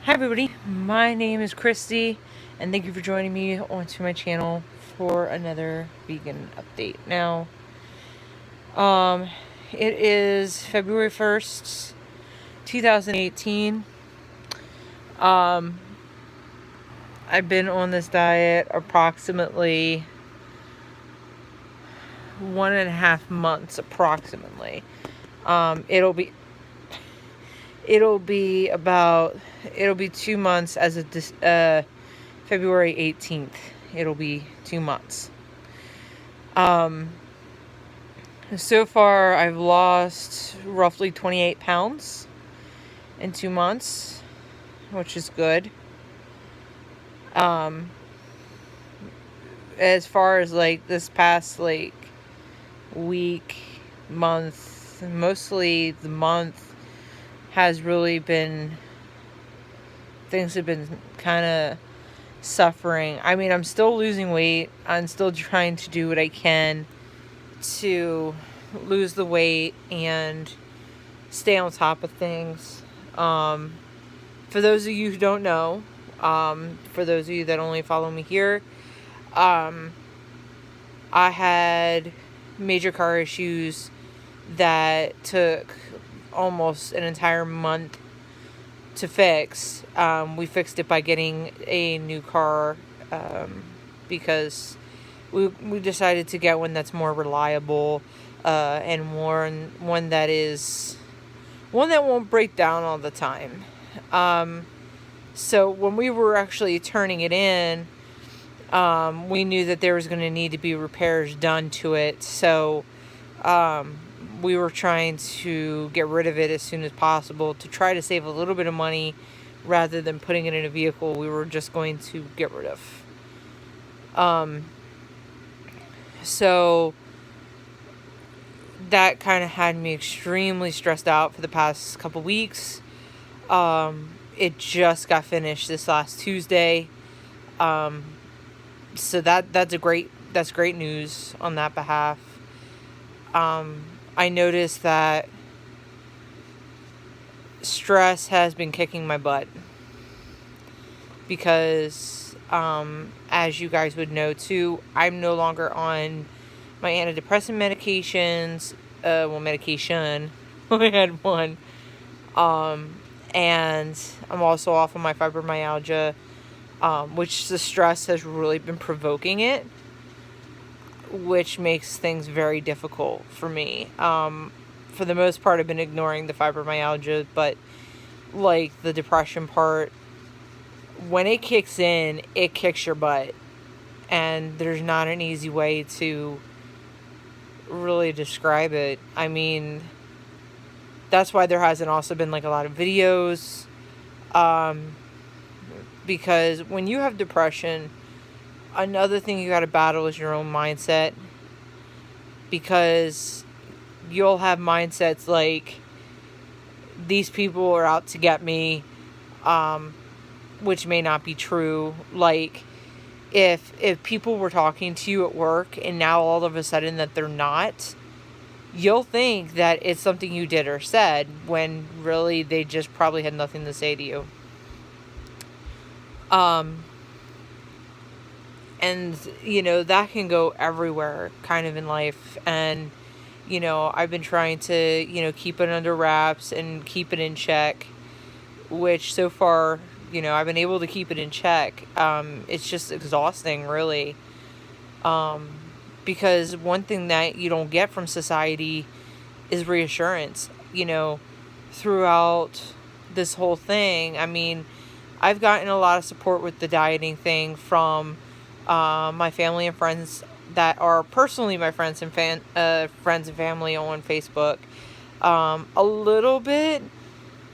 Hi everybody, my name is Christy and thank you for joining me onto my channel for another vegan update. Now, um, it is February 1st, 2018. Um, I've been on this diet approximately 1.5 months approximately. It'll be 2 months as of February 18th. It'll be 2 months. So far I've lost roughly 28 pounds in 2 months, which is good. As far as like this past week, month, mostly the month has really been, things have been kind of suffering. I mean, I'm still losing weight. I'm still trying to do what I can to lose the weight and stay on top of things. For those of you who don't know, for those of you that only follow me here, I had major car issues that took almost an entire month to fix. We fixed it by getting a new car, because we decided to get one that's more reliable, and one that won't break down all the time. So when we were actually turning it in, we knew that there was going to need to be repairs done to it. So we were trying to get rid of it as soon as possible to try to save a little bit of money rather than putting it in a vehicle we were just going to get rid of. So that kind of had me extremely stressed out for the past couple weeks. It just got finished this last Tuesday. So that's great news on that behalf. I noticed that stress has been kicking my butt because, as you guys would know too, I'm no longer on my antidepressant medications. Medication. I had one. And I'm also off of my fibromyalgia, which the stress has really been provoking it, which makes things very difficult for me. For the most part, I've been ignoring the fibromyalgia, but like the depression part, when it kicks in, it kicks your butt. And there's not an easy way to really describe it. I mean, that's why there hasn't also been like a lot of videos. Because when you have depression, another thing you gotta battle is your own mindset. Because you'll have mindsets like, these people are out to get me, which may not be true. Like, if people were talking to you at work and now all of a sudden that they're not, you'll think that it's something you did or said when really they just probably had nothing to say to you. And, that can go everywhere kind of in life. And, I've been trying to, keep it under wraps and keep it in check, which so far, I've been able to keep it in check. It's just exhausting, really. Because one thing that you don't get from society is reassurance, throughout this whole thing. I mean, I've gotten a lot of support with the dieting thing from my family and friends that are personally my friends and friends and family on Facebook. A little bit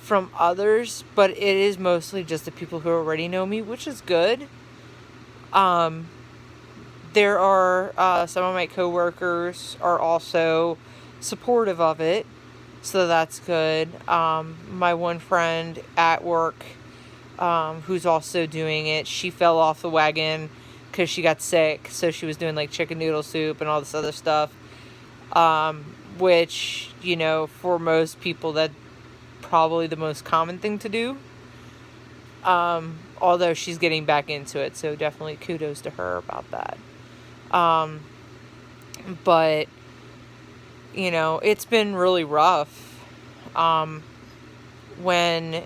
from others, but it is mostly just the people who already know me, which is good. There are some of my coworkers are also supportive of it, so that's good. My one friend at work, who's also doing it, she fell off the wagon because she got sick, so she was doing like chicken noodle soup and all this other stuff, which, for most people, that's probably the most common thing to do. Although she's getting back into it, so definitely kudos to her about that. But, you know, it's been really rough. When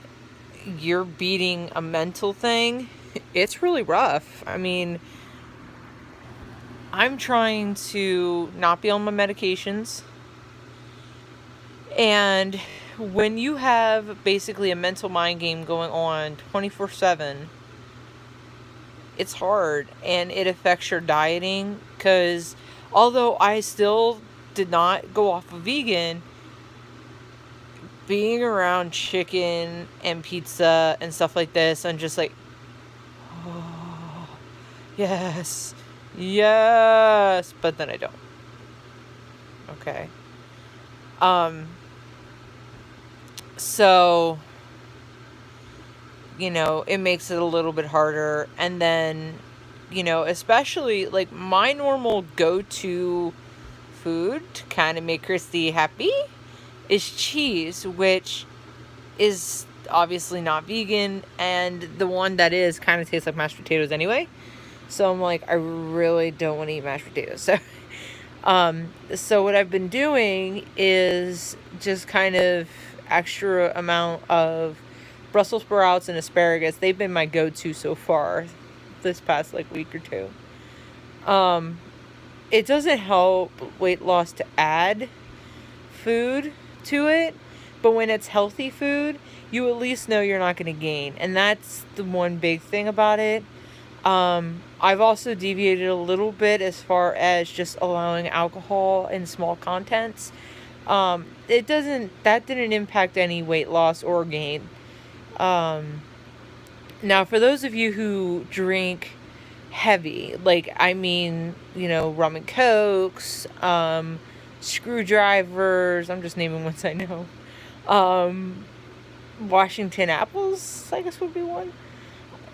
you're beating a mental thing, it's really rough. I mean, I'm trying to not be on my medications. And when you have basically a mental mind game going on 24/7, it's hard, and it affects your dieting, because although I still did not go off of vegan, being around chicken and pizza and stuff like this, I'm just like, oh, yes, yes, but then I don't. Okay. So, you know, it makes it a little bit harder. And then, you know, especially like my normal go-to food to kind of make Christy happy is cheese, which is obviously not vegan, and the one that is kind of tastes like mashed potatoes anyway. So I'm like, I really don't want to eat mashed potatoes. So what I've been doing is just kind of extra amount of Brussels sprouts and asparagus. They've been my go-to so far this past like week or two. It doesn't help weight loss to add food to it, but when it's healthy food, you at least know you're not going to gain, and that's the one big thing about it. I've also deviated a little bit as far as just allowing alcohol in small contents. That didn't impact any weight loss or gain. Now for those of you who drink heavy, like, I mean, you know, rum and cokes, screwdrivers, I'm just naming ones I know. Washington apples, I guess would be one.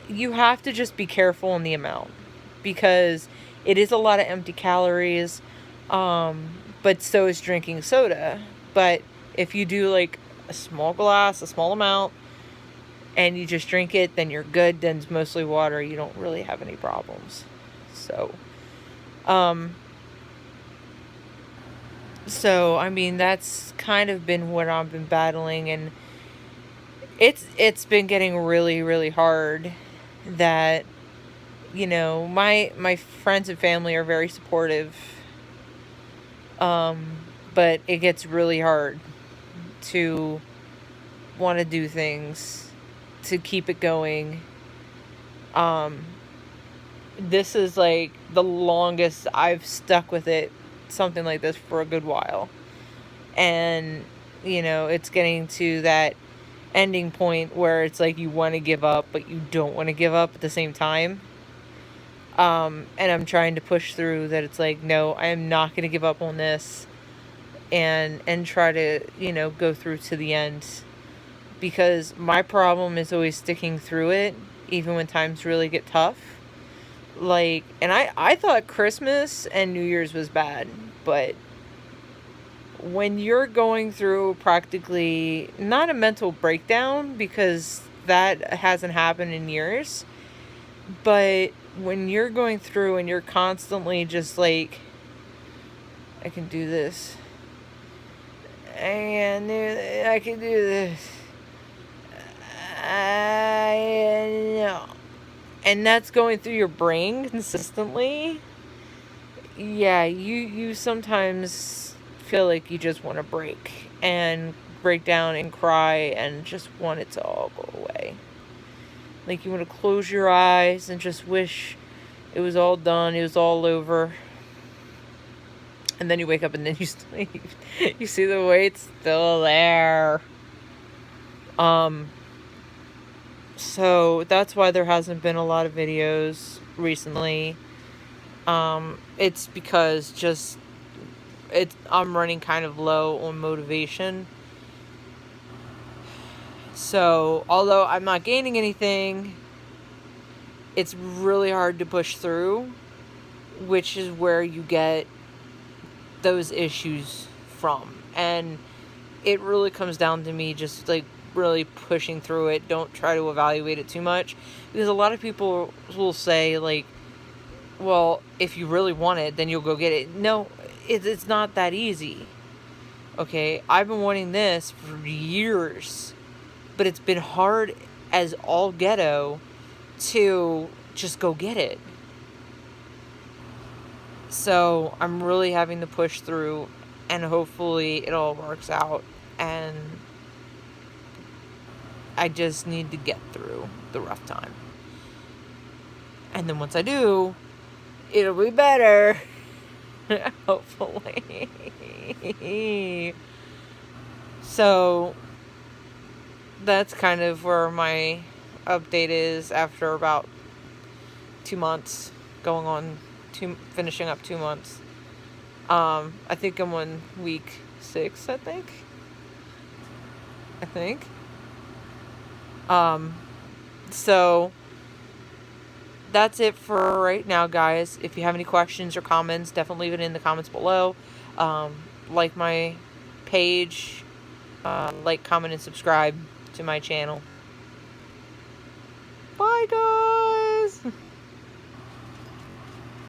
You have to just be careful in the amount, because it is a lot of empty calories, but so is drinking soda. But if you do like a small glass, a small amount, and you just drink it, then you're good. Then it's mostly water. You don't really have any problems. So I mean, that's kind of been what I've been battling, and it's been getting really, really hard. That, you know, my friends and family are very supportive, but it gets really hard to want to do things to keep it going. This is like the longest I've stuck with it, something like this, for a good while. And, you know, it's getting to that ending point where it's like you want to give up, but you don't want to give up at the same time. And I'm trying to push through that. It's like, no, I am not going to give up on this, and try to, you know, go through to the end, because my problem is always sticking through it, even when times really get tough. Like, and I thought Christmas and New Year's was bad, but when you're going through practically, not a mental breakdown, because that hasn't happened in years, but when you're going through and you're constantly just like, I can do this, and I can do this, I know, and that's going through your brain consistently. Yeah, you sometimes feel like you just want to break down and cry and just want it to all go away. Like, you want to close your eyes and just wish it was all done, it was all over. And then you wake up and then you sleep. You see the weight's still there. So that's why there hasn't been a lot of videos recently. It's because I'm running kind of low on motivation. So, although I'm not gaining anything, it's really hard to push through, which is where you get those issues from. And it really comes down to me just like really pushing through it. Don't try to evaluate it too much, because a lot of people will say, like, well, if you really want it, then you'll go get it. No, it's not that easy. Okay, I've been wanting this for years, but it's been hard as all ghetto to just go get it. So I'm really having to push through, and hopefully it all works out, and I just need to get through the rough time. And then once I do, it'll be better. Hopefully. So that's kind of where my update is after about 2 months, finishing up 2 months. I think I'm on week 6, I think. So that's it for right now, guys. If you have any questions or comments, definitely leave it in the comments below. Like my page, like, comment, and subscribe to my channel. Bye, guys.